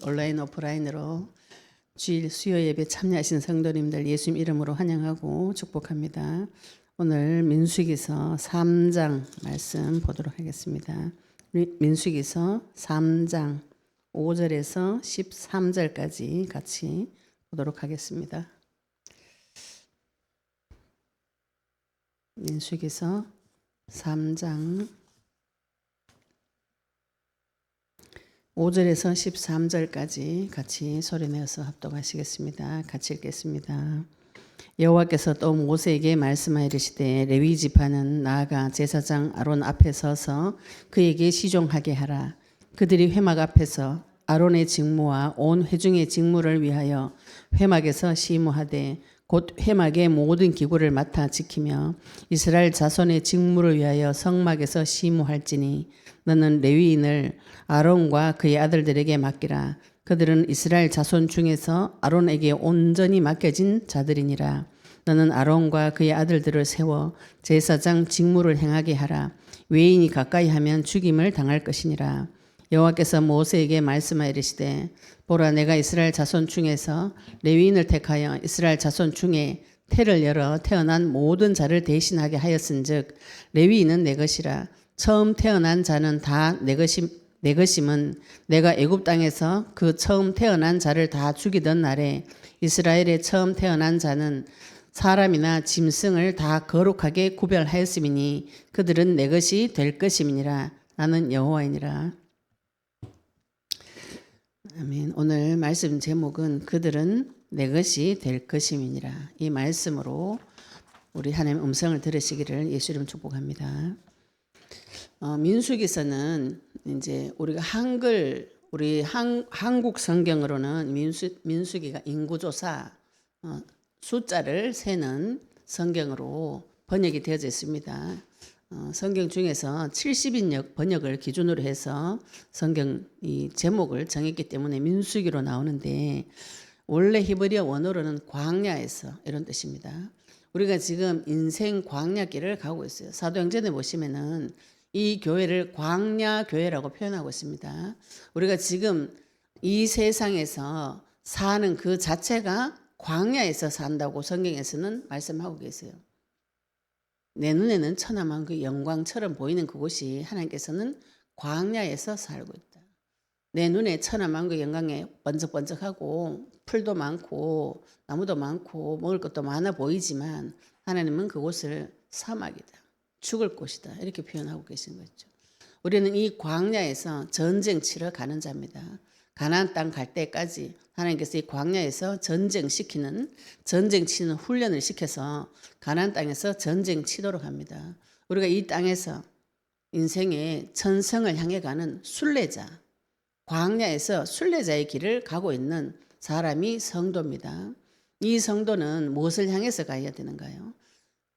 온라인 오프라인으로 주일 수요 예배 참여하신 성도님들 예수님 이름으로 환영하고 축복합니다. 오늘 민수기서 3장 말씀 보도록 하겠습니다. 민수기서 3장 5절에서 13절까지 같이 보도록 하겠습니다. 민수기서 3장 5절에서 13절까지 같이 소리내어서 합독하시겠습니다. 같이 읽겠습니다. 여호와께서 또 모세에게 말씀하여 이르시되 레위 지파는 나아가 제사장 아론 앞에 서서 그에게 시종하게 하라. 그들이 회막 앞에서 아론의 직무와 온 회중의 직무를 위하여 회막에서 시무하되 곧 회막의 모든 기구를 맡아 지키며 이스라엘 자손의 직무를 위하여 성막에서 시무할지니 너는 레위인을 아론과 그의 아들들에게 맡기라. 그들은 이스라엘 자손 중에서 아론에게 온전히 맡겨진 자들이니라. 너는 아론과 그의 아들들을 세워 제사장 직무를 행하게 하라. 외인이 가까이 하면 죽임을 당할 것이니라. 여호와께서 모세에게 말씀하여 이르시되 보라 내가 이스라엘 자손 중에서 레위인을 택하여 이스라엘 자손 중에 태를 열어 태어난 모든 자를 대신하게 하였은즉 레위인은 내 것이라. 처음 태어난 자는 다 내 것임은 내가 애굽 땅에서 그 처음 태어난 자를 다 죽이던 날에 이스라엘의 처음 태어난 자는 사람이나 짐승을 다 거룩하게 구별하였음이니 그들은 내 것이 될 것임이니라. 나는 여호와이니라. 아멘. 오늘 말씀 제목은 그들은 내 것이 될 것임이니라. 이 말씀으로 우리 하나님 음성을 들으시기를 예수 이름 축복합니다. 민수기서는 이제 우리가 한국 성경으로는 민수기가 인구조사 숫자를 세는 성경으로 번역이 되어져 있습니다. 성경 중에서 70인 번역을 기준으로 해서 성경 이 제목을 정했기 때문에 민수기로 나오는데 원래 히브리어 원어로는 광야에서 이런 뜻입니다. 우리가 지금 인생 광야길을 가고 있어요. 사도행전에 보시면은 이 교회를 광야 교회라고 표현하고 있습니다. 우리가 지금 이 세상에서 사는 그 자체가 광야에서 산다고 성경에서는 말씀하고 계세요. 내 눈에는 천하만국의 영광처럼 보이는 그곳이 하나님께서는 광야에서 살고 있다. 내 눈에 천하만국의 영광에 번쩍번쩍하고 풀도 많고 나무도 많고 먹을 것도 많아 보이지만 하나님은 그곳을 사막이다. 죽을 곳이다. 이렇게 표현하고 계신 거죠. 우리는 이 광야에서 전쟁 치러 가는 자입니다. 가나안 땅 갈 때까지 하나님께서 이 광야에서 전쟁 치는 훈련을 시켜서 가나안 땅에서 전쟁 치도록 합니다. 우리가 이 땅에서 인생의 천성을 향해 가는 순례자, 광야에서 순례자의 길을 가고 있는 사람이 성도입니다. 이 성도는 무엇을 향해서 가야 되는가요?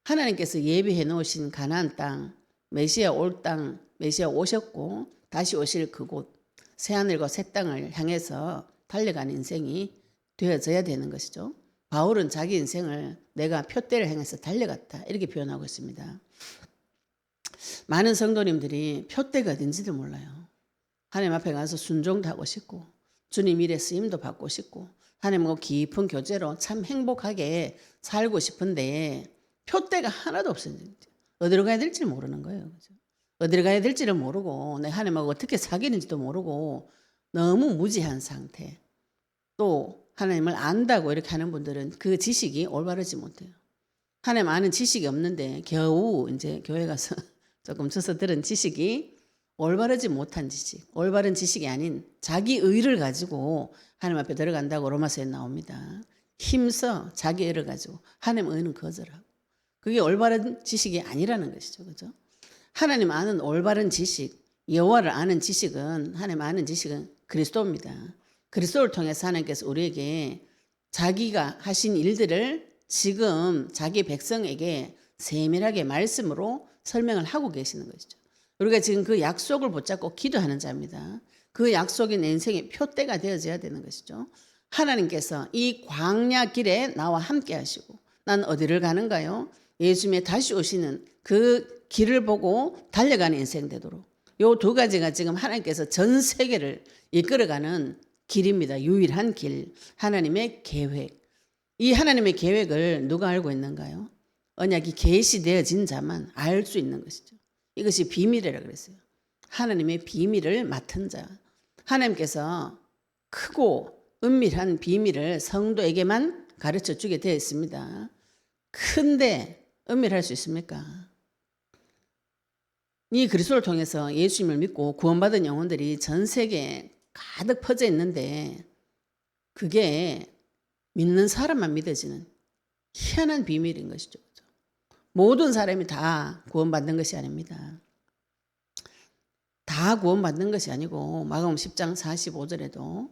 하나님께서 예비해 놓으신 가나안 땅, 메시아 올 땅, 메시아 오셨고 다시 오실 그곳, 새하늘과 새 땅을 향해서 달려가는 인생이 되어져야 되는 것이죠. 바울은 자기 인생을 내가 표대를 향해서 달려갔다 이렇게 표현하고 있습니다. 많은 성도님들이 표대가 어딘지도 몰라요. 하나님 앞에 가서 순종도 하고 싶고 주님 일에 쓰임도 받고 싶고 하나님과 깊은 교제로 참 행복하게 살고 싶은데 표대가 하나도 없어요. 어디로 가야 될지 모르는 거예요. 그죠? 어디로 가야 될지를 모르고 내 하나님하고 어떻게 사귀는지도 모르고 너무 무지한 상태. 또 하나님을 안다고 이렇게 하는 분들은 그 지식이 올바르지 못해요. 하나님 아는 지식이 없는데 겨우 이제 교회 가서 조금 쳐서 들은 지식이 올바르지 못한 지식, 올바른 지식이 아닌 자기 의를 가지고 하나님 앞에 들어간다고 로마서에 나옵니다. 힘써 자기 의를 가지고 하나님 의는 거절하고 그게 올바른 지식이 아니라는 것이죠. 그죠? 하나님 아는 올바른 지식, 여호와를 아는 지식은 하나님 아는 지식은 그리스도입니다. 그리스도를 통해서 하나님께서 우리에게 자기가 하신 일들을 지금 자기 백성에게 세밀하게 말씀으로 설명을 하고 계시는 것이죠. 우리가 지금 그 약속을 붙잡고 기도하는 자입니다. 그 약속이 내 인생의 표대가 되어져야 되는 것이죠. 하나님께서 이 광야 길에 나와 함께 하시고 난 어디를 가는가요? 예수님의 다시 오시는 그 길을 보고 달려가는 인생 되도록 요 두 가지가 지금 하나님께서 전 세계를 이끌어가는 길입니다. 유일한 길. 하나님의 계획. 이 하나님의 계획을 누가 알고 있는가요? 언약이 계시되어진 자만 알 수 있는 것이죠. 이것이 비밀이라 그랬어요. 하나님의 비밀을 맡은 자. 하나님께서 크고 은밀한 비밀을 성도에게만 가르쳐 주게 되어 있습니다. 큰데 은밀할 수 있습니까? 이 그리스도를 통해서 예수님을 믿고 구원받은 영혼들이 전 세계에 가득 퍼져 있는데 그게 믿는 사람만 믿어지는 희한한 비밀인 것이죠. 모든 사람이 다 구원받는 것이 아닙니다. 다 구원받는 것이 아니고 마가복음 10장 45절에도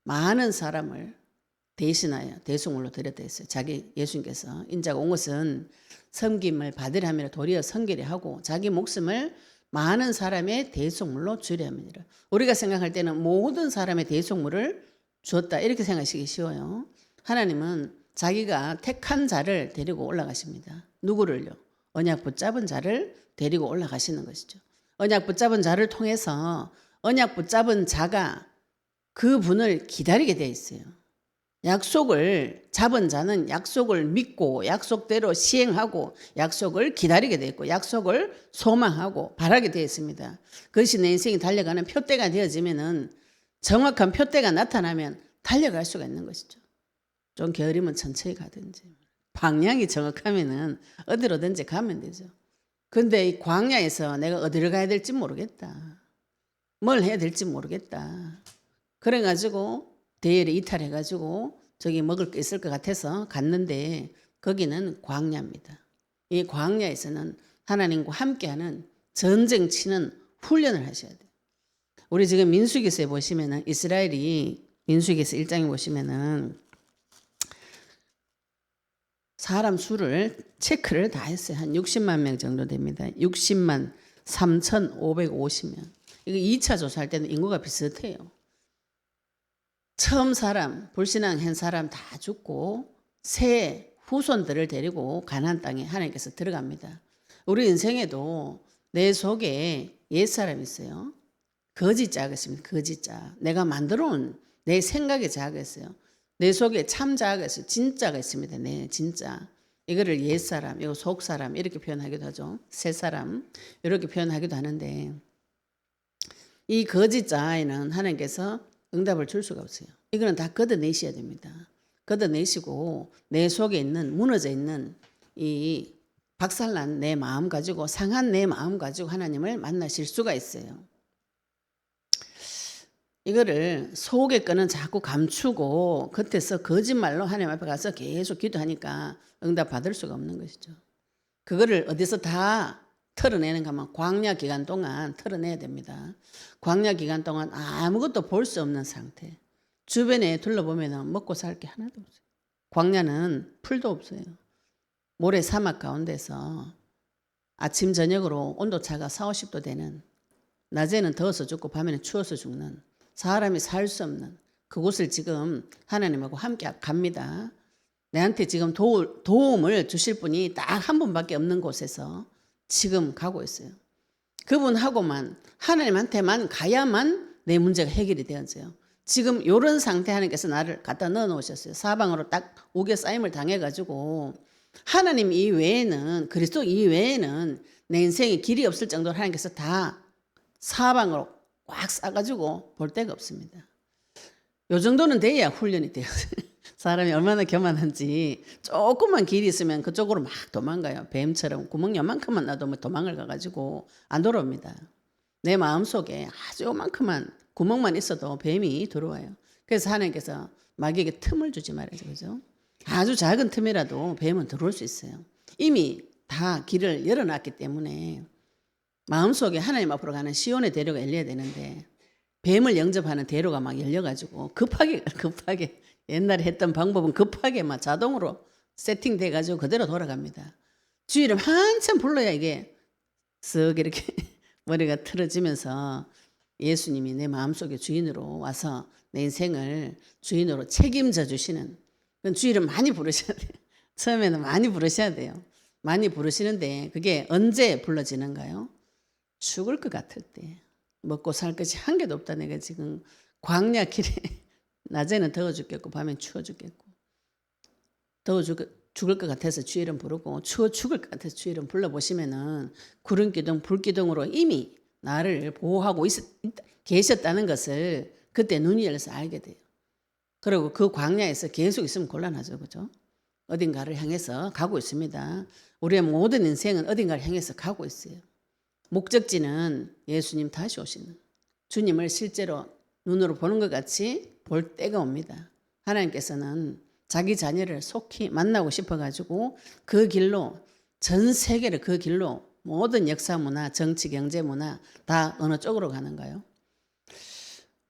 많은 사람을 대신하여 대속물로 드렸다 했어요. 자기 예수님께서 인자가 온 것은 섬김을 받으려 함이라 도리어 성결히 하고 자기 목숨을 많은 사람의 대속물로 주려 함이니라. 우리가 생각할 때는 모든 사람의 대속물을 주었다 이렇게 생각하시기 쉬워요. 하나님은 자기가 택한 자를 데리고 올라가십니다. 누구를요? 언약 붙잡은 자를 데리고 올라가시는 것이죠. 언약 붙잡은 자를 통해서 언약 붙잡은 자가 그분을 기다리게 돼 있어요. 약속을 잡은 자는 약속을 믿고 약속대로 시행하고 약속을 기다리게 돼 있고 약속을 소망하고 바라게 되어 있습니다. 그것이 내 인생이 달려가는 표대가 되어지면은 정확한 표대가 나타나면 달려갈 수가 있는 것이죠. 좀 게으르면 천천히 가든지 방향이 정확하면은 어디로든지 가면 되죠. 근데 이 광야에서 내가 어디로 가야 될지 모르겠다. 뭘 해야 될지 모르겠다. 그래가지고 대열에 이탈해가지고 저기 먹을 게 있을 것 같아서 갔는데 거기는 광야입니다. 이 광야에서는 하나님과 함께하는 전쟁 치는 훈련을 하셔야 돼요. 우리 지금 민수기서에 보시면은 이스라엘이 민수기서 1장에 보시면은 사람 수를 체크를 다 했어요. 한 60만 명 정도 됩니다. 60만 3,550명. 이거 2차 조사할 때는 인구가 비슷해요. 처음 사람, 불신앙한 사람 다 죽고 새 후손들을 데리고 가나안 땅에 하나님께서 들어갑니다. 우리 인생에도 내 속에 옛사람이 있어요. 거짓 자가 있습니다. 거짓 자. 내가 만들어 온 내 생각의 자가 있어요. 내 속에 참 자가 있어요. 진짜가 있습니다. 네, 진짜. 이거를 옛사람, 이거 속사람 이렇게 표현하기도 하죠. 새사람 이렇게 표현하기도 하는데 이 거짓 자에는 하나님께서 응답을 줄 수가 없어요. 이거는 다 걷어내셔야 됩니다. 걷어내시고 내 속에 있는 무너져 있는 이 박살난 내 마음 가지고 상한 내 마음 가지고 하나님을 만나실 수가 있어요. 이거를 속의 거는 자꾸 감추고 겉에서 거짓말로 하나님 앞에 가서 계속 기도하니까 응답 받을 수가 없는 것이죠. 그거를 어디서 다 털어내는가 하면 광야 기간 동안 털어내야 됩니다. 광야 기간 동안 아무것도 볼 수 없는 상태. 주변에 둘러보면 먹고 살 게 하나도 없어요. 광야는 풀도 없어요. 모래 사막 가운데서 아침 저녁으로 온도차가 4, 50도 되는 낮에는 더워서 죽고 밤에는 추워서 죽는 사람이 살 수 없는 그곳을 지금 하나님하고 함께 갑니다. 내한테 지금 도움을 주실 분이 딱 한 분밖에 없는 곳에서 지금 가고 있어요. 그분하고만 하나님한테만 가야만 내 문제가 해결이 되어져요. 지금 이런 상태 하나님께서 나를 갖다 넣어 놓으셨어요. 사방으로 딱 우겨 쌓임을 당해가지고 하나님 이외에는 그리스도 이외에는 내 인생에 길이 없을 정도로 하나님께서 다 사방으로 꽉 싸가지고 볼 데가 없습니다. 요 정도는 돼야 훈련이 돼요. 사람이 얼마나 교만한지 조금만 길이 있으면 그쪽으로 막 도망가요. 뱀처럼 구멍 요만큼만 나도 도망을 가가지고 안 돌아옵니다. 내 마음속에 아주 요만큼만 구멍만 있어도 뱀이 들어와요. 그래서 하나님께서 마귀에게 틈을 주지 말아야죠. 그죠? 아주 작은 틈이라도 뱀은 들어올 수 있어요. 이미 다 길을 열어놨기 때문에 마음속에 하나님 앞으로 가는 시온의 대로가 열려야 되는데 뱀을 영접하는 대로가 막 열려가지고 급하게 옛날에 했던 방법은 급하게 막 자동으로 세팅돼가지고 그대로 돌아갑니다. 주 이름 한참 불러야 이게 쓱 이렇게 머리가 틀어지면서 예수님이 내 마음속에 주인으로 와서 내 인생을 주인으로 책임져 주시는 그건 주 이름 많이 부르셔야 돼요. 처음에는 많이 부르셔야 돼요. 많이 부르시는데 그게 언제 불러지는가요? 죽을 것 같을 때. 먹고 살 것이 한 개도 없다. 내가 지금 광야 길에 낮에는 더워 죽겠고 밤엔 추워 죽겠고, 더워 죽을 것 같아서 주의 이름 부르고 추워 죽을 것 같아서 주의 이름 불러보시면은 구름 기둥 불 기둥으로 이미 나를 보호하고 계셨다는 것을 그때 눈이 열려서 알게 돼요. 그리고 그 광야에서 계속 있으면 곤란하죠. 그죠? 어딘가를 향해서 가고 있습니다. 우리의 모든 인생은 어딘가를 향해서 가고 있어요. 목적지는 예수님 다시 오시는, 주님을 실제로 눈으로 보는 것 같이 볼 때가 옵니다. 하나님께서는 자기 자녀를 속히 만나고 싶어가지고 그 길로, 전 세계를 그 길로, 모든 역사 문화, 정치, 경제 문화 다 어느 쪽으로 가는가요?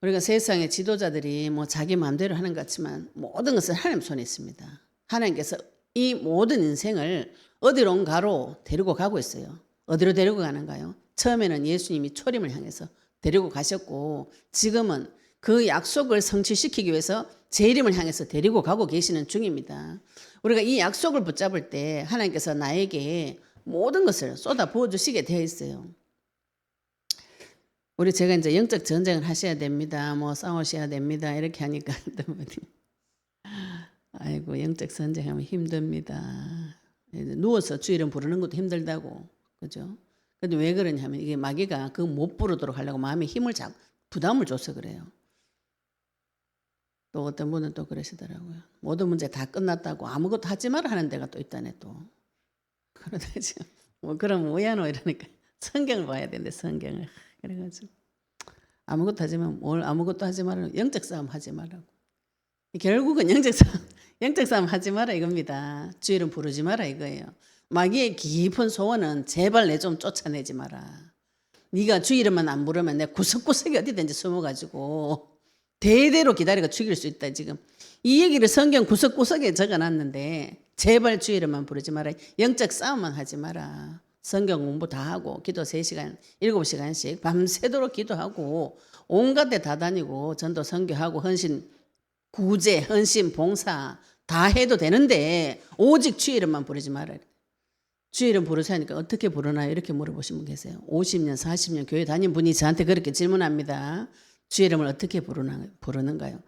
우리가 세상의 지도자들이 뭐 자기 마음대로 하는 것 같지만 모든 것은 하나님 손에 있습니다. 하나님께서 이 모든 인생을 어디론가로 데리고 가고 있어요. 어디로 데리고 가는가요? 처음에는 예수님이 초림을 향해서 데리고 가셨고, 지금은 그 약속을 성취시키기 위해서 재림을 향해서 데리고 가고 계시는 중입니다. 우리가 이 약속을 붙잡을 때 하나님께서 나에게 모든 것을 쏟아 부어주시게 되어 있어요. 제가 이제 영적 전쟁을 하셔야 됩니다. 뭐 싸우셔야 됩니다. 이렇게 하니까 아이고, 영적 전쟁하면 힘듭니다. 누워서 주 이름 부르는 것도 힘들다고. 그죠? 근데 왜 그러냐면 이게 마귀가 그 못 부르도록 하려고 마음에 힘을 부담을 줘서 그래요. 또 어떤 분은 또 그러시더라고요. 모든 문제 다 끝났다고 아무것도 하지 마라 하는 데가 또 있다네 또. 그러다 지금 뭐 그럼 뭐야노 이러니까 성경을 봐야 되는데 성경을. 그래가지고 아무것도 하지만 뭘 아무것도 하지 마라, 영적 싸움 하지 말라고. 결국은 영적 싸움 하지 마라 이겁니다. 주 이름 부르지 마라 이거예요. 마귀의 깊은 소원은 제발 내 좀 쫓아내지 마라. 네가 주 이름만 안 부르면 내 구석구석에 어디든지 숨어가지고 대대로 기다리고 죽일 수 있다. 지금 이 얘기를 성경 구석구석에 적어놨는데 제발 주 이름만 부르지 마라. 영적 싸움만 하지 마라. 성경 공부 다 하고 기도 3시간 7시간씩 밤새도록 기도하고 온갖 데 다 다니고 전도 선교하고 헌신 구제 헌신 봉사 다 해도 되는데 오직 주 이름만 부르지 마라. 주 이름 부르자니까 어떻게 부르나요? 이렇게 물어보신 분 계세요. 50년 40년 교회 다닌 분이 저한테 그렇게 질문합니다. 주 이름을 어떻게 부르는가요?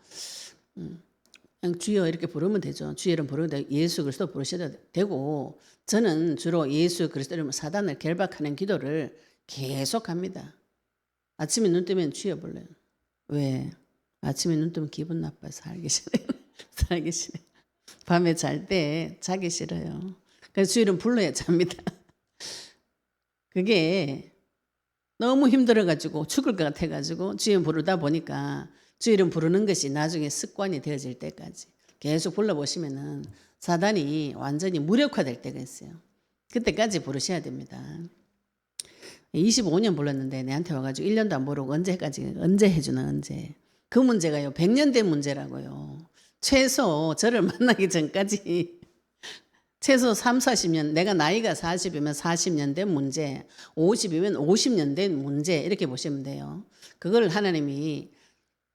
그냥 주여 이렇게 부르면 되죠. 주 이름 부르면 되고 예수 그리스도 부르셔도 되고, 저는 주로 예수 그리스도 이름으로 사단을 결박하는 기도를 계속합니다. 아침에 눈 뜨면 주여 불러요. 왜? 아침에 눈 뜨면 기분 나빠요. 살기 싫어요. 살기 싫어요. 밤에 잘 때 자기 싫어요. 그래서 주 이름 불러야 잡니다. 그게 너무 힘들어가지고 죽을 것 같아가지고 주 이름 부르다 보니까 주 이름 부르는 것이 나중에 습관이 되어질 때까지 계속 불러보시면은 사단이 완전히 무력화될 때가 있어요. 그때까지 부르셔야 됩니다. 25년 불렀는데 내한테 와가지고 1년도 안 부르고 언제 해주나 언제. 그 문제가요 100년 된 문제라고요. 최소 저를 만나기 전까지 최소 3, 40년, 내가 나이가 40이면 40년 된 문제, 50이면 50년 된 문제 이렇게 보시면 돼요. 그걸 하나님이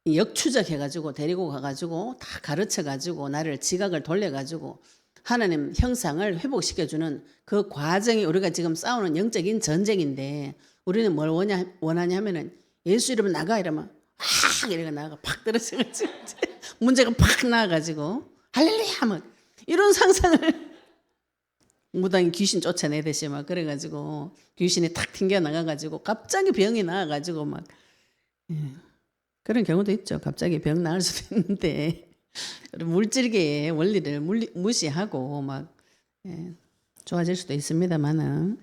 역추적해가지고 데리고 가가지고 다 가르쳐가지고 나를 지각을 돌려가지고 하나님 형상을 회복시켜주는 그 과정이 우리가 지금 싸우는 영적인 전쟁인데, 우리는 뭘 원하냐 하면은 예수 이름으로 나가 이러면 이래가 나가 팍 떨어져가지고 문제가 팍 나와가지고 할렐루야 하면 이런 상상을 무당이 귀신 쫓아내듯이 막 그래가지고 귀신이 탁 튕겨 나가가지고 갑자기 병이 나와가지고 막 그런 경우도 있죠. 갑자기 병 나을 수도 있는데 물질계의 원리를 무시하고 막 좋아질 수도 있습니다만은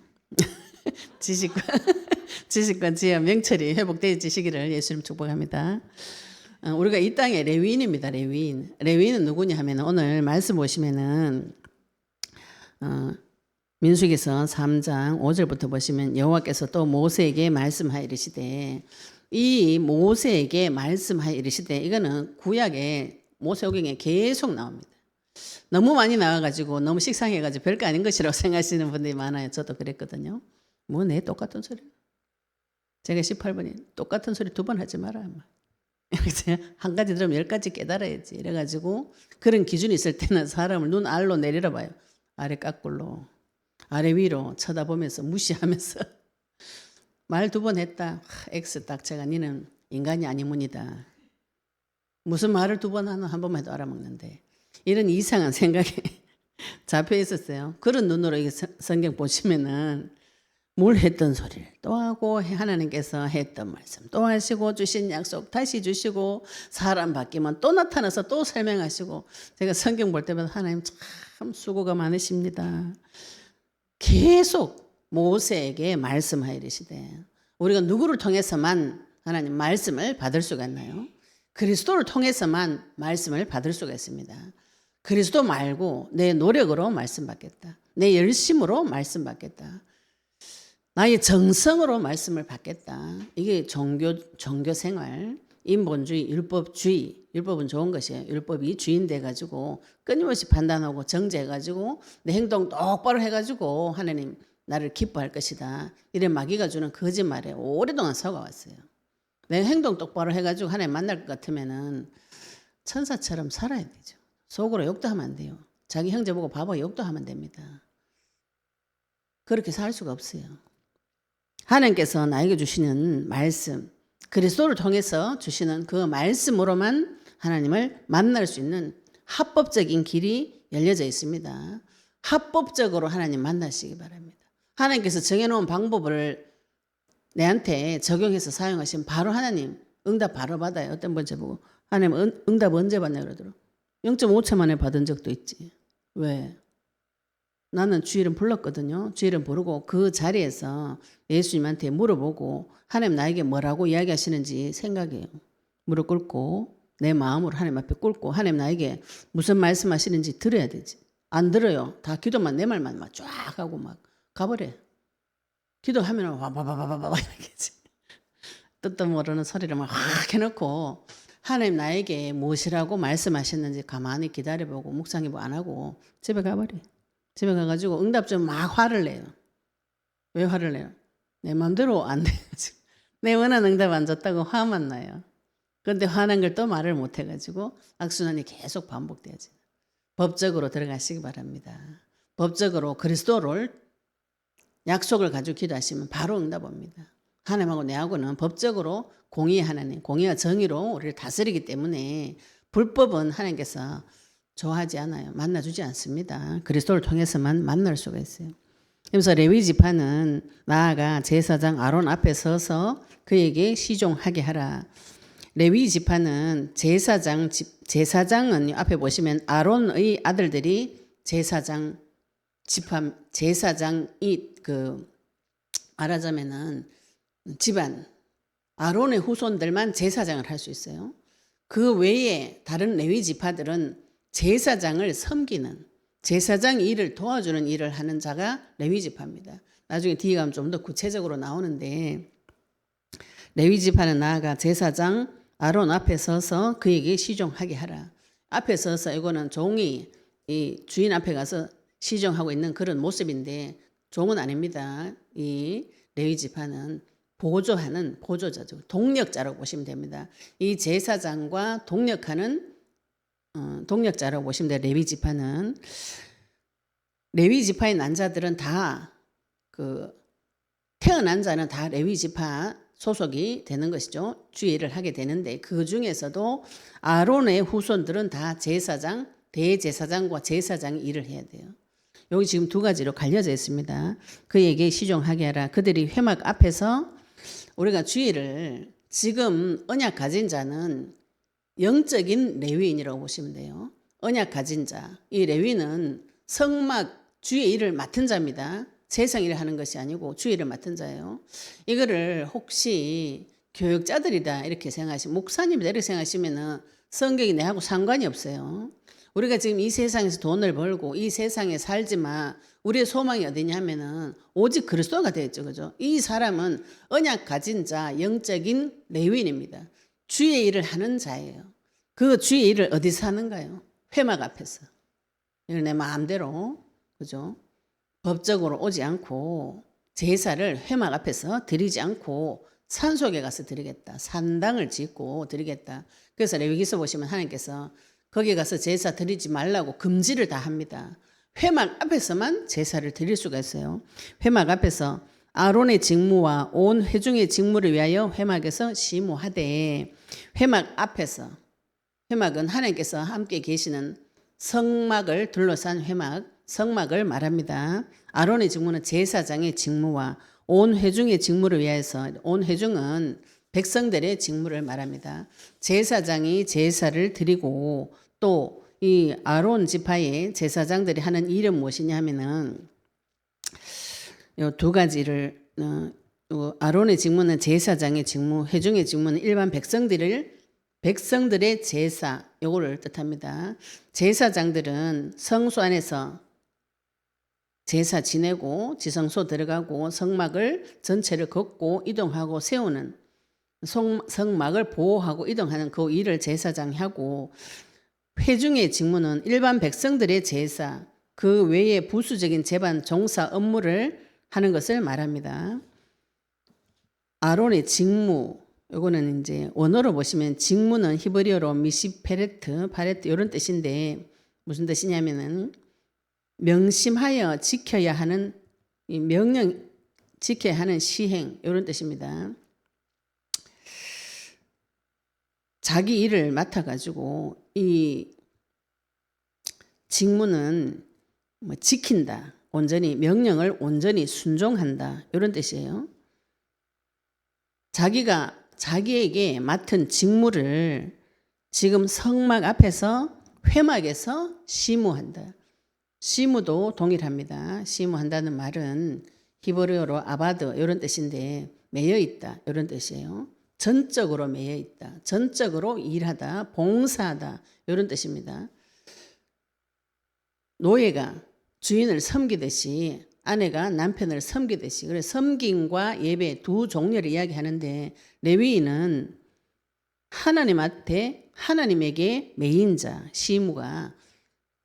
지식과 지혜와 명철이 회복되어지시기를 예수님 축복합니다. 우리가 이 땅의 레위인입니다. 레위인은 누구냐 하면 오늘 말씀 보시면은 민수기서 3장 5절부터 보시면 여호와께서 또 모세에게 말씀하여 이르시되, 이 모세에게 말씀하여 이르시되 이거는 구약의 모세오경에 계속 나옵니다. 너무 많이 나와가지고 너무 식상해가지고 별거 아닌 것이라고 생각하시는 분들이 많아요. 저도 그랬거든요. 뭐 내 똑같은 소리. 제가 18번이 똑같은 소리 2번 하지 마라. 한 가지 들으면 10가지 깨달아야지. 이래가지고 그런 기준이 있을 때는 사람을 눈 알로 내리러 봐요. 아래 깎골로 아래 위로 쳐다보면서 무시하면서 말 2번 했다. X 딱 제가 니는 인간이 아니문이다. 무슨 말을 두 번 하나 한 번만 해도 알아먹는데 이런 이상한 생각에 잡혀 있었어요. 그런 눈으로 이 성경 보시면은 뭘 했던 소리를 또 하고 하나님께서 했던 말씀 또 하시고 주신 약속 다시 주시고 사람 바뀌면 또 나타나서 또 설명하시고 제가 성경 볼 때마다 하나님 참 수고가 많으십니다. 계속 모세에게 말씀하여 이르시되 우리가 누구를 통해서만 하나님 말씀을 받을 수가 있나요? 그리스도를 통해서만 말씀을 받을 수가 있습니다. 그리스도 말고 내 노력으로 말씀 받겠다. 내 열심으로 말씀 받겠다. 나의 정성으로 말씀을 받겠다. 이게 종교 생활, 인본주의, 율법주의. 율법은 좋은 것이에요. 율법이 주인 돼가지고 끊임없이 판단하고 정죄해가지고 내 행동 똑바로 해가지고 하나님 나를 기뻐할 것이다. 이런 마귀가 주는 거짓말에 오랫동안 속아왔어요. 내 행동 똑바로 해가지고 하나님 만날 것 같으면은 천사처럼 살아야 되죠. 속으로 욕도 하면 안 돼요. 자기 형제 보고 바보 욕도 하면 됩니다. 그렇게 살 수가 없어요. 하나님께서 나에게 주시는 말씀, 그리스도를 통해서 주시는 그 말씀으로만 하나님을 만날 수 있는 합법적인 길이 열려져 있습니다. 합법적으로 하나님 만나시기 바랍니다. 하나님께서 정해놓은 방법을 내한테 적용해서 사용하시면 바로 하나님 응답 바로 받아요. 어떤 분 저보고 하나님 응답 언제 받냐 그러더라고요. 0.5초 만에 받은 적도 있지. 왜? 나는 주일은 불렀거든요. 주일은 부르고 그 자리에서 예수님한테 물어보고 하나님 나에게 뭐라고 이야기하시는지 생각해요. 무릎 꿇고 내 마음으로 하나님 앞에 꿇고 하나님 나에게 무슨 말씀하시는지 들어야 되지. 안 들어요. 다 기도만 내 말만 막 쫙 하고 막 가버려. 기도하면 와바바바바바 이렇게지. 뜻도 모르는 소리를 막 확 해놓고 하나님 나에게 무엇이라고 말씀하셨는지 가만히 기다려보고 묵상해보고 안 하고 집에 가버려. 집에 가가지고 응답 좀 막 화를 내요. 왜 화를 내요? 내 마음대로 안 돼가지고 내 원하는 응답 안 줬다고 화만 나요. 그런데 화난 걸 또 말을 못 해가지고 악순환이 계속 반복되어져요. 법적으로 들어가시기 바랍니다. 법적으로 그리스도를 약속을 가지고 기도하시면 바로 응답 옵니다. 하나님하고 내하고는 법적으로 공의 하나님, 공의와 정의로 우리를 다스리기 때문에 불법은 하나님께서 좋아하지 않아요. 만나주지 않습니다. 그리스도를 통해서만 만날 수가 있어요. 그래서 레위 지파는 나아가 제사장 아론 앞에 서서 그에게 시종하게 하라. 레위 지파는 제사장은 앞에 보시면 아론의 아들들이 제사장이 말하자면은 집안 아론의 후손들만 제사장을 할 수 있어요. 그 외에 다른 레위 지파들은 제사장을 섬기는 제사장 일을 도와주는 일을 하는 자가 레위 지파입니다. 나중에 뒤에 가면 좀 더 구체적으로 나오는데 레위 지파는 나아가 제사장 아론 앞에 서서 그에게 시종하게 하라. 앞에 서서 이거는 종이 이 주인 앞에 가서 시종하고 있는 그런 모습인데 종은 아닙니다. 이 레위 지파는 보조하는 보조자죠. 동력자라고 보시면 됩니다. 이 제사장과 동력자라고 보시면 돼요. 레위 지파는 레위 지파의 난자들은 다 태어난 자는 다 레위 지파 소속이 되는 것이죠. 주의 일을 하게 되는데 그 중에서도 아론의 후손들은 다 제사장, 대제사장과 제사장 일을 해야 돼요. 여기 지금 두 가지로 갈려져 있습니다. 그에게 시종하게 하라. 그들이 회막 앞에서 우리가 주의를 지금 언약 가진 자는 영적인 레위인이라고 보시면 돼요. 언약 가진 자. 이 레위는 성막 주의 일을 맡은 자입니다. 세상 일을 하는 것이 아니고 주의 일을 맡은 자예요. 이거를 혹시 교육자들이다 이렇게 생각하시면 목사님이다 이렇게 생각하시면 성경이 내하고 상관이 없어요. 우리가 지금 이 세상에서 돈을 벌고 이 세상에 살지만 우리의 소망이 어디냐 하면은 오직 그리스도가 되었죠. 그죠? 이 사람은 언약 가진 자, 영적인 레위인입니다. 주의 일을 하는 자예요. 그 주의 일을 어디서 하는가요? 회막 앞에서. 이걸 내 마음대로, 그죠? 법적으로 오지 않고 제사를 회막 앞에서 드리지 않고 산속에 가서 드리겠다. 산당을 짓고 드리겠다. 그래서 레위기서 보시면 하나님께서 거기 가서 제사 드리지 말라고 금지를 다 합니다. 회막 앞에서만 제사를 드릴 수가 있어요. 회막 앞에서 아론의 직무와 온 회중의 직무를 위하여 회막에서 시무하되 회막 앞에서 회막은 하나님께서 함께 계시는 성막을 둘러싼 회막, 성막을 말합니다. 아론의 직무는 제사장의 직무와 온 회중의 직무를 위하여서, 온 회중은 백성들의 직무를 말합니다. 제사장이 제사를 드리고 또 이 아론 지파의 제사장들이 하는 일은 무엇이냐 하면은 요 두 가지를 아론의 직무는 제사장의 직무, 회중의 직무는 일반 백성들의 제사, 요거를 뜻합니다. 제사장들은 성소 안에서 제사 지내고 지성소 들어가고 성막을 전체를 걷고 이동하고 세우는, 성막을 보호하고 이동하는 그 일을 제사장이 하고, 회중의 직무는 일반 백성들의 제사, 그 외에 부수적인 제반 종사 업무를 하는 것을 말합니다. 아론의 직무, 요거는 이제 원어로 보시면 직무는 히브리어로 미시페레트, 파레트 이런 뜻인데 무슨 뜻이냐면은 명심하여 지켜야 하는, 이 명령 지켜야 하는 시행 이런 뜻입니다. 자기 일을 맡아가지고 이 직무는 뭐 지킨다, 온전히 명령을 온전히 순종한다 이런 뜻이에요. 자기가 자기에게 맡은 직무를 지금 성막 앞에서 회막에서 시무한다. 시무도 동일합니다. 시무한다는 말은 히브리어로 아바드 이런 뜻인데 매여 있다 이런 뜻이에요. 전적으로 매여 있다. 전적으로 일하다, 봉사하다 이런 뜻입니다. 노예가 주인을 섬기듯이 아내가 남편을 섬기듯이, 그래서 섬김과 예배 두 종류를 이야기하는데 레위인은 하나님한테 하나님에게 매인 자, 시무가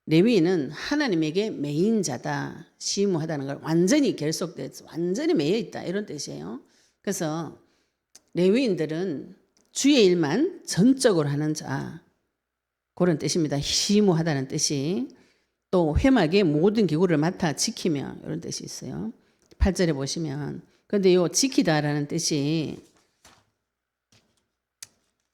레위인은 하나님에게 매인 자다. 시무하다는 걸 완전히 결속돼서 완전히 매여 있다 이런 뜻이에요. 그래서 레위인들은 주의 일만 전적으로 하는 자, 그런 뜻입니다. 시무하다는 뜻이. 또 회막의 모든 기구를 맡아 지키며 이런 뜻이 있어요. 8절에 보시면. 그런데 이 지키다라는 뜻이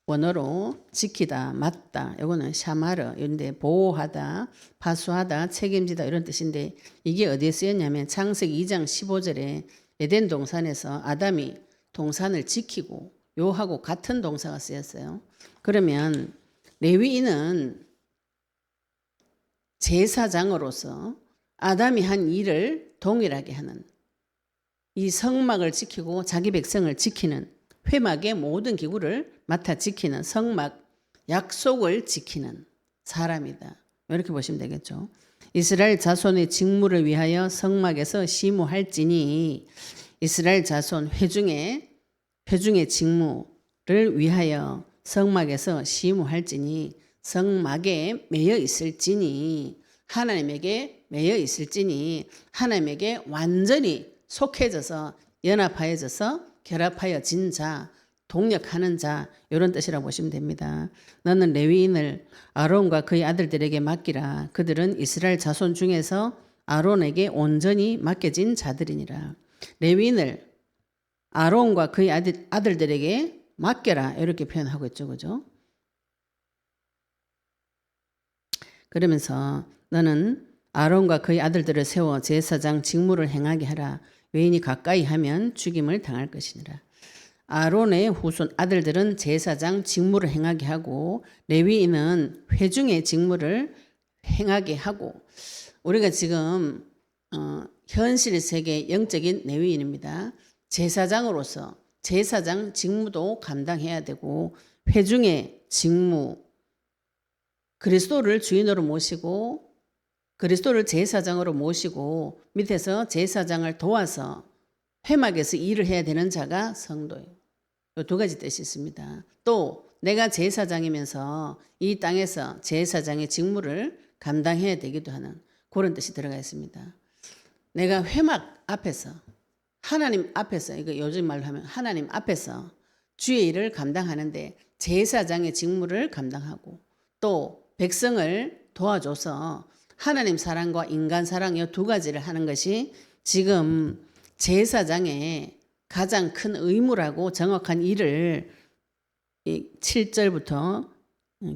원어로 지키다, 맡다, 이거는 샤마르, 이런데 보호하다, 파수하다, 책임지다 이런 뜻인데 이게 어디에 쓰였냐면 창세기 2장 15절에 에덴 동산에서 아담이 동산을 지키고 요하고 같은 동사가 쓰였어요. 그러면 레위인은 제사장으로서 아담이 한 일을 동일하게 하는, 이 성막을 지키고 자기 백성을 지키는, 회막의 모든 기구를 맡아 지키는, 성막 약속을 지키는 사람이다. 이렇게 보시면 되겠죠. 이스라엘 자손의 직무를 위하여 성막에서 시무할지니, 이스라엘 자손 회중의 직무를 위하여 성막에서 시무할지니, 성막에 매여 있을지니, 하나님에게 매여 있을지니, 하나님에게 완전히 속해져서 연합하여져서 결합하여진 자, 동력하는 자, 이런 뜻이라고 보시면 됩니다. 너는 레위인을 아론과 그의 아들들에게 맡기라. 그들은 이스라엘 자손 중에서 아론에게 온전히 맡겨진 자들이니라. 레위인을 아론과 그의 아들들에게 맡겨라. 이렇게 표현하고 있죠. 그죠? 그러면서 너는 아론과 그의 아들들을 세워 제사장 직무를 행하게 하라. 외인이 가까이 하면 죽임을 당할 것이니라. 아론의 후손 아들들은 제사장 직무를 행하게 하고 레위인은 회중의 직무를 행하게 하고, 우리가 지금 현실 세계 영적인 레위인입니다. 제사장으로서 제사장 직무도 감당해야 되고 회중의 직무, 그리스도를 주인으로 모시고 그리스도를 제사장으로 모시고 밑에서 제사장을 도와서 회막에서 일을 해야 되는 자가 성도예요. 이 두 가지 뜻이 있습니다. 또 내가 제사장이면서 이 땅에서 제사장의 직무를 감당해야 되기도 하는 그런 뜻이 들어가 있습니다. 내가 회막 앞에서 하나님 앞에서, 이거 요즘 말로 하면 하나님 앞에서 주의 일을 감당하는데 제사장의 직무를 감당하고 또 백성을 도와줘서 하나님 사랑과 인간 사랑 이 두 가지를 하는 것이 지금 제사장의 가장 큰 의무라고 정확한 일을 7절부터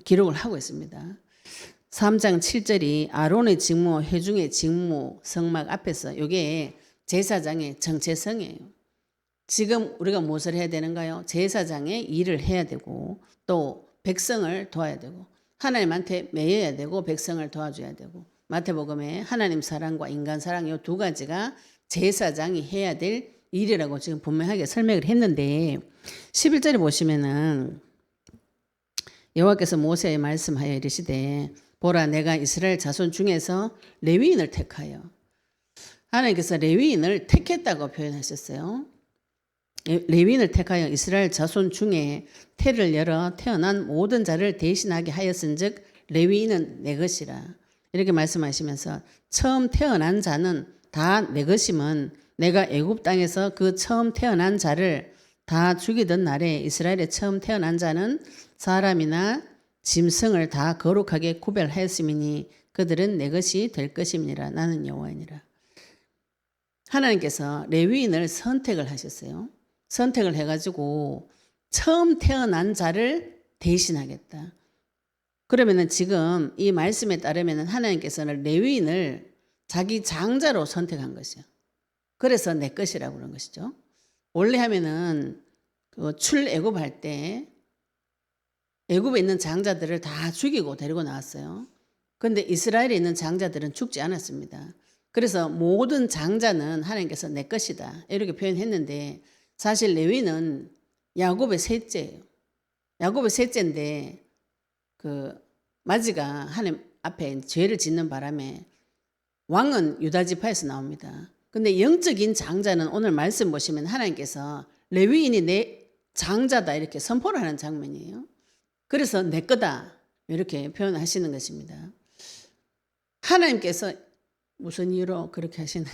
기록을 하고 있습니다. 3장 7절이 아론의 직무, 회중의 직무, 성막 앞에서 이게 제사장의 정체성이에요. 지금 우리가 무엇을 해야 되는가요? 제사장의 일을 해야 되고 또 백성을 도와야 되고 하나님한테 매여야 되고 백성을 도와줘야 되고 마태복음에 하나님 사랑과 인간 사랑 이 두 가지가 제사장이 해야 될 일이라고 지금 분명하게 설명을 했는데 11절에 보시면은 여호와께서 모세에 말씀하여 이르시되 보라 내가 이스라엘 자손 중에서 레위인을 택하여 하나님께서 레위인을 택했다고 표현하셨어요. 레위인을 택하여 이스라엘 자손 중에 태를 열어 태어난 모든 자를 대신하게 하였은즉 레위인은 내 것이라 이렇게 말씀하시면서 처음 태어난 자는 다 내 것임은 내가 애굽 땅에서 그 처음 태어난 자를 다 죽이던 날에 이스라엘의 처음 태어난 자는 사람이나 짐승을 다 거룩하게 구별하였음이니 그들은 내 것이 될 것임이니라. 나는 여호와이니라. 하나님께서 레위인을 선택을 하셨어요. 선택을 해가지고 처음 태어난 자를 대신하겠다. 그러면은 지금 이 말씀에 따르면은 하나님께서는 레위인을 자기 장자로 선택한 것이요. 그래서 내 것이라고 그런 것이죠. 원래 하면은 그 출애굽할 때 애굽에 있는 장자들을 다 죽이고 데리고 나왔어요. 그런데 이스라엘에 있는 장자들은 죽지 않았습니다. 그래서 모든 장자는 하나님께서 내 것이다 이렇게 표현했는데 사실 레위는 야곱의 셋째예요. 야곱의 셋째인데 그 마지가 하나님 앞에 죄를 짓는 바람에 왕은 유다 지파에서 나옵니다. 근데 영적인 장자는 오늘 말씀 보시면 하나님께서 레위인이 내 장자다 이렇게 선포를 하는 장면이에요. 그래서 내 거다 이렇게 표현하시는 것입니다. 하나님께서 무슨 이유로 그렇게 하시는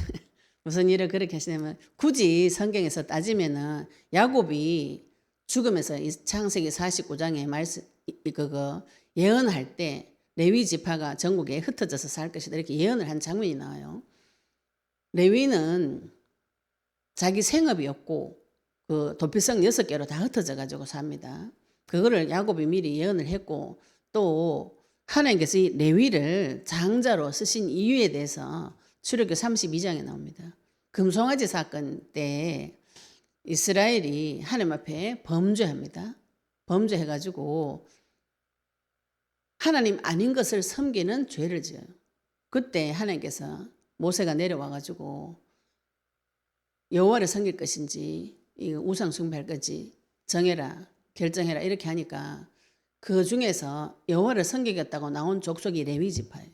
무슨 일을 그렇게 하시냐면 굳이 성경에서 따지면은 야곱이 죽으면서 창세기 49장에 말씀 그거 예언할 때 레위 지파가 전국에 흩어져서 살 것이다 이렇게 예언을 한 장면이 나와요. 레위는 자기 생업이 없고 그 도피성 6개로 다 흩어져 가지고 삽니다. 그거를 야곱이 미리 예언을 했고 또 하나님께서 이 레위를 장자로 쓰신 이유에 대해서 출애굽기 32장에 나옵니다. 금송아지 사건 때 이스라엘이 하나님 앞에 범죄합니다. 범죄해가지고 하나님 아닌 것을 섬기는 죄를 지어요. 그때 하나님께서 모세가 내려와가지고 여호와를 섬길 것인지 우상 숭배할 것인지 정해라 결정해라 이렇게 하니까 그 중에서 여호와를 섬기겠다고 나온 족속이 레위 지파예요.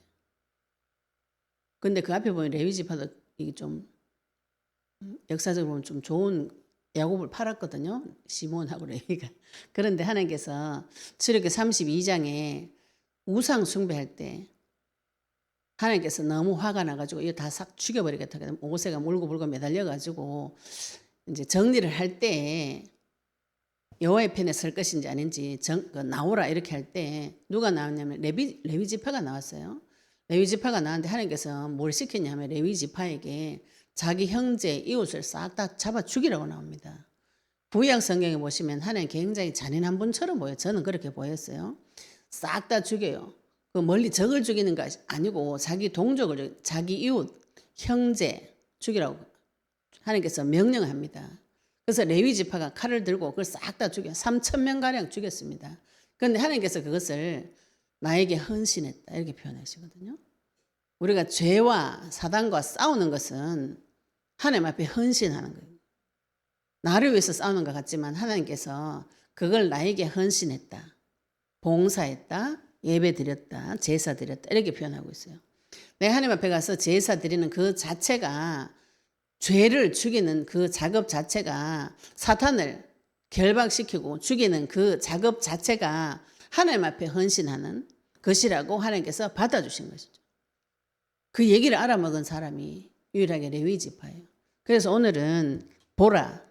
근데 그 앞에 보면 레위 지파도 이게 좀 역사적으로 보면 좀 좋은 야곱을 팔았거든요. 시몬하고 레위가. 그런데 하나님께서 출애굽기 32장에 우상 숭배할 때 하나님께서 너무 화가 나가지고 이거 다 싹 죽여버리겠다. 모세가 물고 매달려가지고 이제 정리를 할 때 여호와의 편에 설 것인지 아닌지 나오라 이렇게 할 때 누가 나왔냐면 레위 지파가 나왔어요. 레위 지파가 나왔는데 하나님께서 뭘 시켰냐면 레위 지파에게 자기 형제 이웃을 싹 다 잡아 죽이라고 나옵니다. 구약 성경에 보시면 하나님 굉장히 잔인한 분처럼 보여요. 저는 그렇게 보였어요. 싹 다 죽여요. 그 멀리 적을 죽이는 거 아니고 자기 동족을 자기 이웃 형제 죽이라고 하나님께서 명령을 합니다. 그래서 레위 지파가 칼을 들고 그걸 싹 다 죽여 3,000명 가량 죽였습니다. 그런데 하나님께서 그것을 나에게 헌신했다 이렇게 표현하시거든요. 우리가 죄와 사단과 싸우는 것은 하나님 앞에 헌신하는 거예요. 나를 위해서 싸우는 것 같지만 하나님께서 그걸 나에게 헌신했다. 봉사했다. 예배 드렸다. 제사 드렸다. 이렇게 표현하고 있어요. 내가 하나님 앞에 가서 제사 드리는 그 자체가 죄를 죽이는 그 작업 자체가 사탄을 결박시키고 죽이는 그 작업 자체가 하나님 앞에 헌신하는 것이라고 하나님께서 받아주신 것이죠. 그 얘기를 알아먹은 사람이 유일하게 레위 지파예요. 그래서 오늘은 보라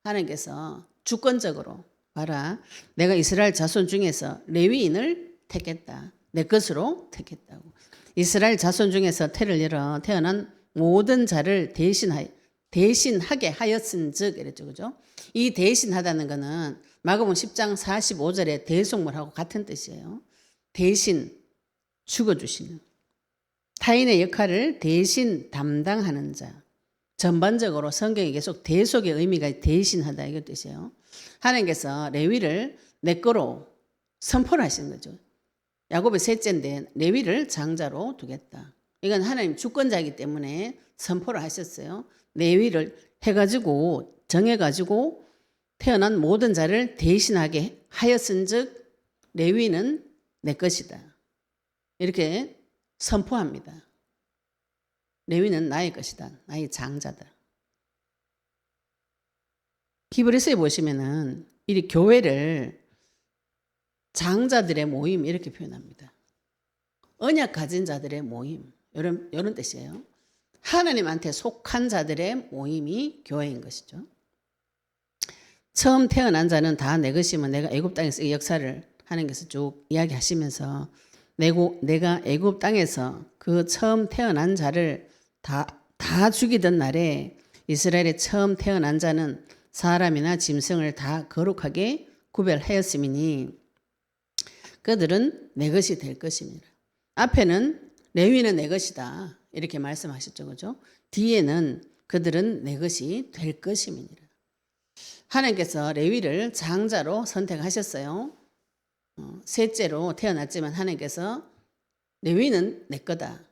하나님께서 주권적으로 봐라 내가 이스라엘 자손 중에서 레위인을 택했다. 내 것으로 택했다고. 이스라엘 자손 중에서 태를 열어 태어난 모든 자를 대신하게 하였은즉 이랬죠. 그죠? 이 대신하다는 것은 마가복음 10장 45절의 대속물하고 같은 뜻이에요. 대신 죽어주시는, 타인의 역할을 대신 담당하는 자. 전반적으로 성경이 계속 대속의 의미가 대신하다 이거 뜻이에요. 하나님께서 레위를 내 거로 선포를 하시는 거죠. 야곱의 셋째인데 레위를 장자로 두겠다. 이건 하나님 주권자이기 때문에 선포를 하셨어요. 레위를 해가지고 정해가지고 태어난 모든 자를 대신하게 하였은즉 레위는 내 것이다. 이렇게 선포합니다. 레위는 나의 것이다. 나의 장자다. 히브리서에 보시면은 이 교회를 장자들의 모임 이렇게 표현합니다. 언약 가진 자들의 모임 이런 뜻이에요. 하나님한테 속한 자들의 모임이 교회인 것이죠. 처음 태어난 자는 다 내 것이면 내가 애굽 땅에서 이 역사를 하나님께서 쭉 이야기하시면서 내가 애굽 땅에서 그 처음 태어난 자를 다 죽이던 날에 이스라엘의 처음 태어난 자는 사람이나 짐승을 다 거룩하게 구별하였음이니 그들은 내 것이 될 것이니라. 앞에는 레위는 내 것이다 이렇게 말씀하셨죠, 그죠? 뒤에는 그들은 내 것이 될 것임이니라. 하나님께서 레위를 장자로 선택하셨어요. 셋째로 태어났지만 하나님께서 레위는 내 거다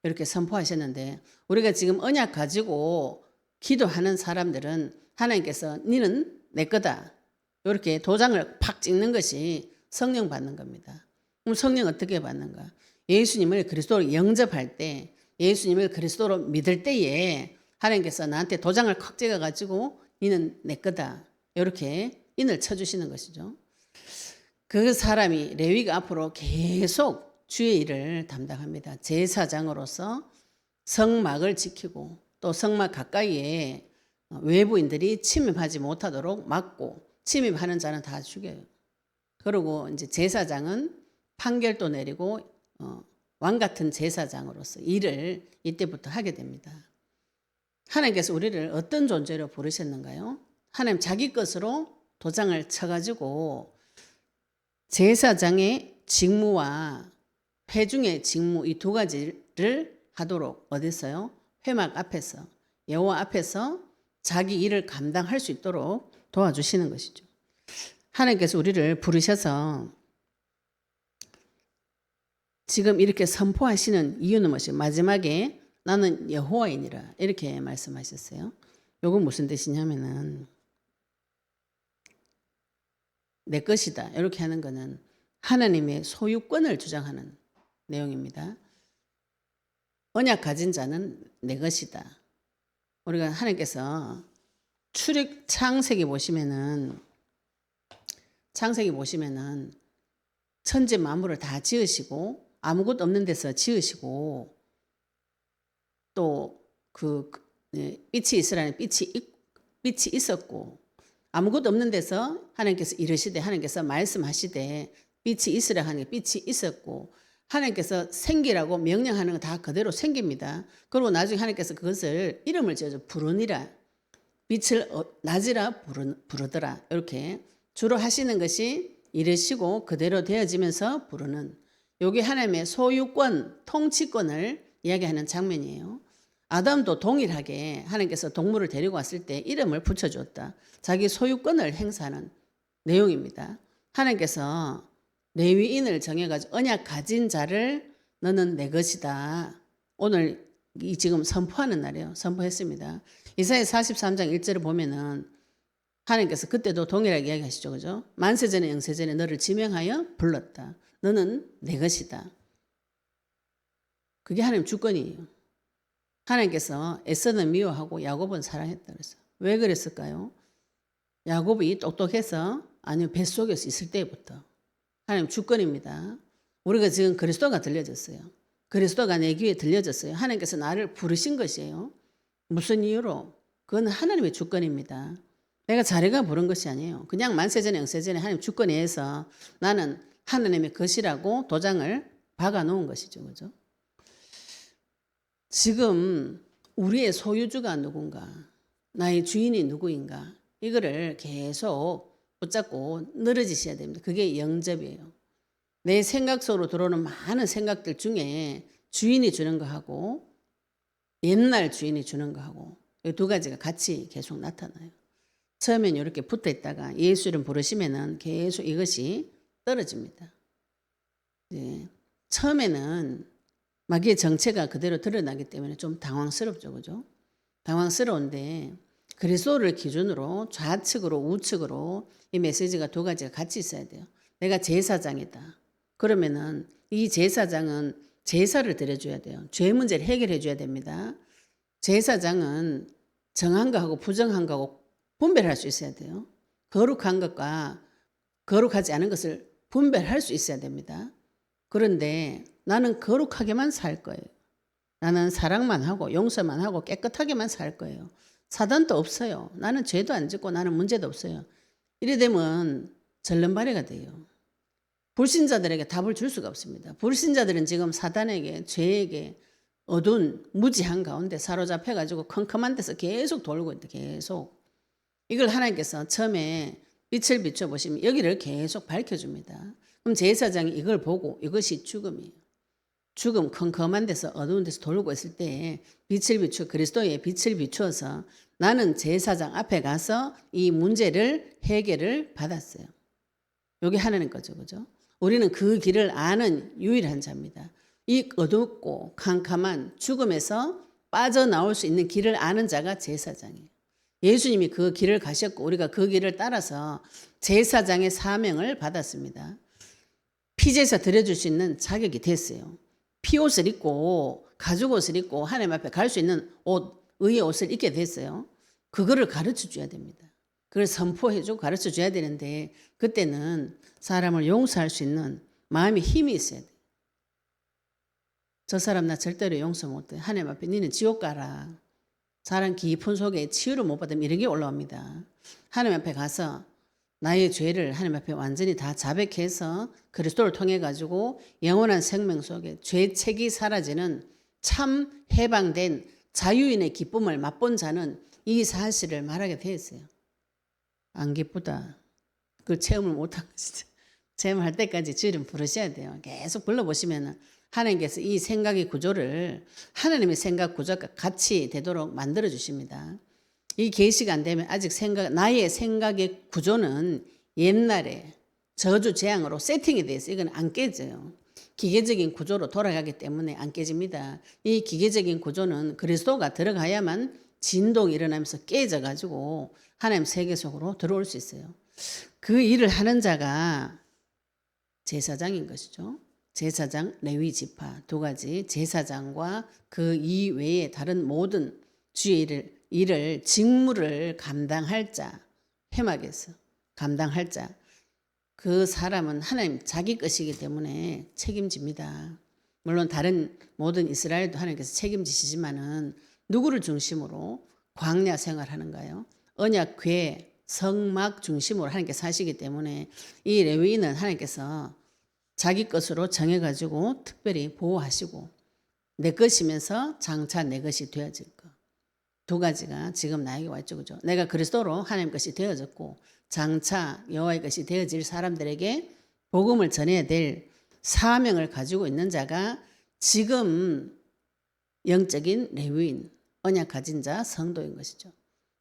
이렇게 선포하셨는데 우리가 지금 언약 가지고 기도하는 사람들은 하나님께서 너는 내 거다 이렇게 도장을 팍 찍는 것이 성령 받는 겁니다. 그럼 성령 어떻게 받는가? 예수님을 그리스도로 영접할 때, 예수님을 그리스도로 믿을 때에 하나님께서 나한테 도장을 콱 찍어가지고 너는 내 거다 이렇게 인을 쳐주시는 것이죠. 그 사람이 레위가 앞으로 계속 주의 일을 담당합니다. 제사장으로서 성막을 지키고 또 성막 가까이에 외부인들이 침입하지 못하도록 막고 침입하는 자는 다 죽여요. 그리고 이제 제사장은 판결도 내리고 왕 같은 제사장으로서 일을 이때부터 하게 됩니다. 하나님께서 우리를 어떤 존재로 부르셨는가요? 하나님 자기 것으로 도장을 쳐가지고 제사장의 직무와 회중의 직무 이 두 가지를 하도록 어디서요? 회막 앞에서 여호와 앞에서 자기 일을 감당할 수 있도록 도와주시는 것이죠. 하나님께서 우리를 부르셔서 지금 이렇게 선포하시는 이유는 무엇이에요? 마지막에 나는 여호와이니라 이렇게 말씀하셨어요. 이건 무슨 뜻이냐면은 내 것이다 이렇게 하는 것은 하나님의 소유권을 주장하는 내용입니다. 언약 가진 자는 내 것이다. 우리가 하나님께서 창세기 보시면은 천지 만물을 다 지으시고 아무것도 없는 데서 지으시고 또 빛이 있으라는 빛이 있었고 아무것도 없는 데서 하나님께서 이르시되 하나님께서 말씀하시되 빛이 있으라 하는 게 빛이 있었고 하나님께서 생기라고 명령하는 거 다 그대로 생깁니다. 그리고 나중에 하나님께서 그것을 이름을 지어서 부르니라 빛을 낮이라 부르더라 이렇게 주로 하시는 것이 이르시고 그대로 되어지면서 부르는 이게 하나님의 소유권 통치권을 이야기하는 장면이에요. 아담도 동일하게 하나님께서 동물을 데리고 왔을 때 이름을 붙여줬다. 자기 소유권을 행사하는 내용입니다. 하나님께서 레위인을 정해가지고 언약 가진 자를 너는 내 것이다. 오늘 지금 선포하는 날이에요. 선포했습니다. 이사야 43장 1절을 보면은 하나님께서 그때도 동일하게 이야기하시죠. 그죠? 만세전에 영세전에 너를 지명하여 불렀다. 너는 내 것이다. 그게 하나님 주권이에요. 하나님께서 에서는 미워하고 야곱은 사랑했다 그랬어요. 왜 그랬을까요? 야곱이 똑똑해서 아니면 뱃속에서 있을 때부터 하나님 주권입니다. 우리가 지금 그리스도가 들려졌어요. 그리스도가 내 귀에 들려졌어요. 하나님께서 나를 부르신 것이에요. 무슨 이유로? 그건 하나님의 주권입니다. 내가 자리가 부른 것이 아니에요. 그냥 만세전에 영세전에 하나님 주권에 의해서 나는 하나님의 것이라고 도장을 박아 놓은 것이죠. 그죠? 지금 우리의 소유주가 누군가, 나의 주인이 누구인가, 이거를 계속 붙잡고 늘어지셔야 됩니다. 그게 영접이에요. 내 생각 속으로 들어오는 많은 생각들 중에 주인이 주는 거하고 옛날 주인이 주는 거하고 이 두 가지가 같이 계속 나타나요. 처음엔 이렇게 붙어 있다가 예수 이름 부르시면은 계속 이것이 떨어집니다. 네. 처음에는 마귀의 정체가 그대로 드러나기 때문에 좀 당황스럽죠, 그죠? 당황스러운데 그리스도를 기준으로 좌측으로 우측으로 이 메시지가 두 가지가 같이 있어야 돼요. 내가 제사장이다. 그러면은 이 제사장은 제사를 드려줘야 돼요. 죄 문제를 해결해 줘야 됩니다. 제사장은 정한 거하고 부정한 거하고 분별할 수 있어야 돼요. 거룩한 것과 거룩하지 않은 것을 분별할 수 있어야 됩니다. 그런데 나는 거룩하게만 살 거예요. 나는 사랑만 하고 용서만 하고 깨끗하게만 살 거예요. 사단도 없어요. 나는 죄도 안 짓고 나는 문제도 없어요. 이래 되면 절름발이가 돼요. 불신자들에게 답을 줄 수가 없습니다. 불신자들은 지금 사단에게 죄에게 어두운 무지한 가운데 사로잡혀가지고 컴컴한 데서 계속 돌고 있다. 계속. 이걸 하나님께서 처음에 빛을 비춰보시면 여기를 계속 밝혀줍니다. 그럼 제사장이 이걸 보고 이것이 죽음이에요. 죽음 컴컴한 데서 어두운 데서 돌고 있을 때 빛을 비추어 그리스도의 빛을 비추어서 나는 제사장 앞에 가서 이 문제를 해결을 받았어요. 이게 하나님 거죠. 그죠? 우리는 그 길을 아는 유일한 자입니다. 이 어둡고 캄캄한 죽음에서 빠져나올 수 있는 길을 아는 자가 제사장이에요. 예수님이 그 길을 가셨고 우리가 그 길을 따라서 제사장의 사명을 받았습니다. 피제사 드려줄 수 있는 자격이 됐어요. 피옷을 입고 가죽옷을 입고 하나님 앞에 갈 수 있는 옷, 의의 옷을 입게 됐어요. 그거를 가르쳐 줘야 됩니다. 그걸 선포해 주고 가르쳐 줘야 되는데 그때는 사람을 용서할 수 있는 마음의 힘이 있어야 돼요. 저 사람 나 절대로 용서 못해. 하나님 앞에 니는 지옥 가라. 사람 깊은 속에 치유를 못 받으면 이런 게 올라옵니다. 하나님 앞에 가서 나의 죄를 하나님 앞에 완전히 다 자백해서 그리스도를 통해 가지고 영원한 생명 속에 죄책이 사라지는 참 해방된 자유인의 기쁨을 맛본 자는 이 사실을 말하게 되었어요. 안 기쁘다. 그 체험을 못한 것이죠. 체험할 때까지 주님 부르셔야 돼요. 계속 불러보시면 하나님께서 이 생각의 구조를 하나님의 생각 구조가 같이 되도록 만들어 주십니다. 이 계시가 안 되면 아직 나의 생각의 구조는 옛날에 저주 재앙으로 세팅이 돼 있어요. 이건 안 깨져요. 기계적인 구조로 돌아가기 때문에 안 깨집니다. 이 기계적인 구조는 그리스도가 들어가야만 진동이 일어나면서 깨져가지고 하나님 세계 속으로 들어올 수 있어요. 그 일을 하는 자가 제사장인 것이죠. 제사장, 레위 지파 두 가지 제사장과 그 이외에 다른 모든 주의 일을 직무를 감당할 자, 회막에서 감당할 자, 그 사람은 하나님 자기 것이기 때문에 책임집니다. 물론 다른 모든 이스라엘도 하나님께서 책임지시지만은 누구를 중심으로 광야 생활하는가요? 언약궤 성막 중심으로 하나님께서 하시기 때문에 이 레위인은 하나님께서 자기 것으로 정해가지고 특별히 보호하시고 내 것이면서 장차 내 것이 되어질 것. 두 가지가 지금 나에게 와 있죠. 그죠? 내가 그리스도로 하나님 것이 되어졌고 장차 여호와의 것이 되어질 사람들에게 복음을 전해야 될 사명을 가지고 있는 자가 지금 영적인 레위인, 언약 가진 자, 성도인 것이죠.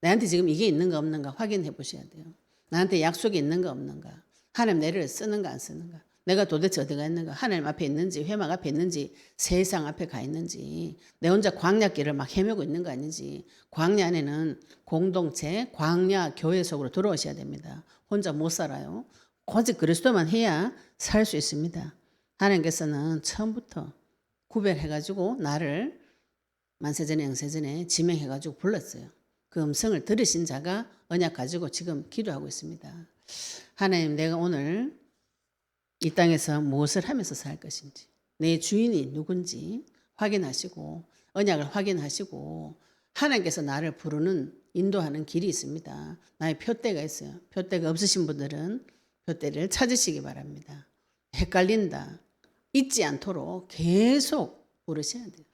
나한테 지금 이게 있는가 없는가 확인해 보셔야 돼요. 나한테 약속이 있는가 없는가. 하나님 내를 쓰는가 안 쓰는가. 내가 도대체 어디가 있는가. 하나님 앞에 있는지 회막 앞에 있는지 세상 앞에 가 있는지 내 혼자 광야길을 막 헤매고 있는 거 아닌지. 광야 안에는 공동체 광야 교회 속으로 들어오셔야 됩니다. 혼자 못 살아요. 오직 그리스도만 해야 살 수 있습니다. 하나님께서는 처음부터 구별해가지고 나를 만세전에 영세전에 지명해가지고 불렀어요. 그 음성을 들으신 자가 언약 가지고 지금 기도하고 있습니다. 하나님, 내가 오늘 이 땅에서 무엇을 하면서 살 것인지, 내 주인이 누군지 확인하시고 언약을 확인하시고 하나님께서 나를 부르는 인도하는 길이 있습니다. 나의 표대가 있어요. 표대가 없으신 분들은 표대를 찾으시기 바랍니다. 헷갈린다. 잊지 않도록 계속 부르셔야 돼요.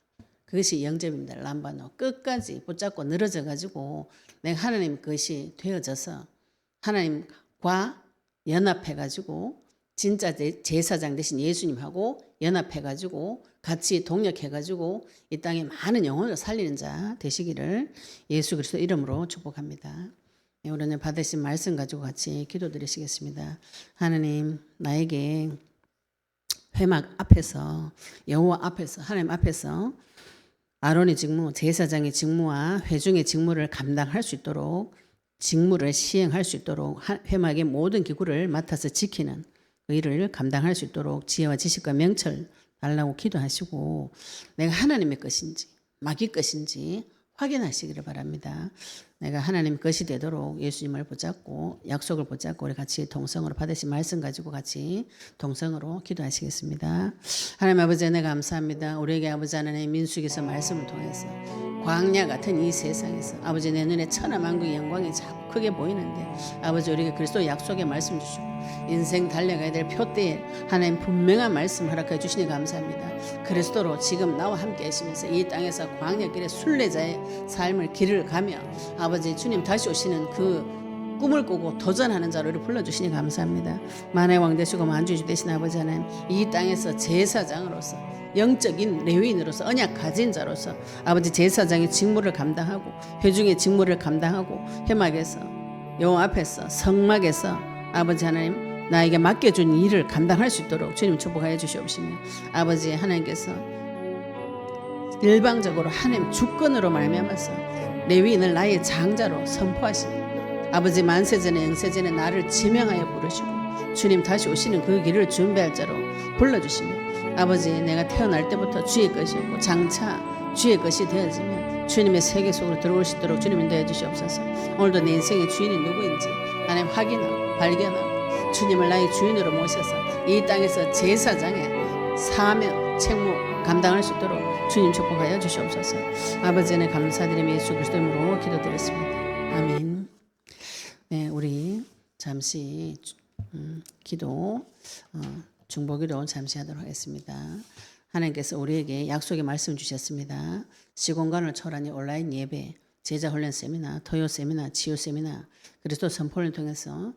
그것이 영접입니다. 람바노. 끝까지 붙잡고 늘어져 가지고 내가 하나님 것이 되어져서 하나님과 연합해 가지고 진짜 제사장 대신 예수님하고 연합해가지고 같이 동력해가지고 이 땅에 많은 영혼을 살리는 자 되시기를 예수 그리스도 이름으로 축복합니다. 오늘 받으신 말씀 가지고 같이 기도드리시겠습니다. 하나님, 나에게 회막 앞에서 여호와 앞에서 하나님 앞에서 아론의 직무, 제사장의 직무와 회중의 직무를 감당할 수 있도록 직무를 시행할 수 있도록 회막의 모든 기구를 맡아서 지키는 그 일을 감당할 수 있도록 지혜와 지식과 명철 달라고 기도하시고 내가 하나님의 것인지 마귀 것인지 확인하시기를 바랍니다. 내가 하나님 것이 되도록 예수님을 붙잡고 약속을 붙잡고 우리 같이 동성으로 받으신 말씀 가지고 같이 동성으로 기도하시겠습니다. 하나님 아버지 은혜 감사합니다. 우리에게 아버지 하나님 민수기서 말씀을 통해서 광야 같은 이 세상에서 아버지 내 눈에 천하만국의 영광이 자꾸 크게 보이는데 아버지 우리에게 그리스도 약속의 말씀 주시고 인생 달려가야 될 표대에 하나님 분명한 말씀 허락해 주시니 감사합니다. 그리스도로 지금 나와 함께 하시면서 이 땅에서 광야길의 순례자의 삶을 길을 가며 아버지 주님 다시 오시는 그 꿈을 꾸고 도전하는 자로 우리 불러주시니 감사합니다. 만의 왕 되시고 만주주 되신 아버지 하나님 이 땅에서 제사장으로서 영적인 레위인으로서 언약 가진 자로서 아버지 제사장의 직무를 감당하고 회중의 직무를 감당하고 회막에서 여호와 앞에서 성막에서 아버지 하나님 나에게 맡겨준 일을 감당할 수 있도록 주님 축복하여 주시옵시며 아버지 하나님께서 일방적으로 하나님 주권으로 말미암아서 레위인을 나의 장자로 선포하시니 아버지 만세전에 영세전에 나를 지명하여 부르시고 주님 다시 오시는 그 길을 준비할 자로 불러주시며 아버지 내가 태어날 때부터 주의 것이었고 장차 주의 것이 되어지며 주님의 세계 속으로 들어올 수 있도록 주님 인도해 주시옵소서. 오늘도 내 인생의 주인이 누구인지 하나님 확인하고 발견하고 주님을 나의 주인으로 모셔서 이 땅에서 제사장의 사명 책무 감당할 수 있도록 주님 축복하여 주시옵소서. 아버지 은혜 감사드리며 예수 그리스도 이름으로 기도드렸습니다. 아멘. 네, 우리 잠시 기도 중보기도 잠시 하도록 하겠습니다. 하나님께서 우리에게 약속의 말씀 주셨습니다. 시공간을 초월하니 온라인 예배, 제자 훈련 세미나, 토요 세미나, 치유 세미나, 그리스도 선포를 통해서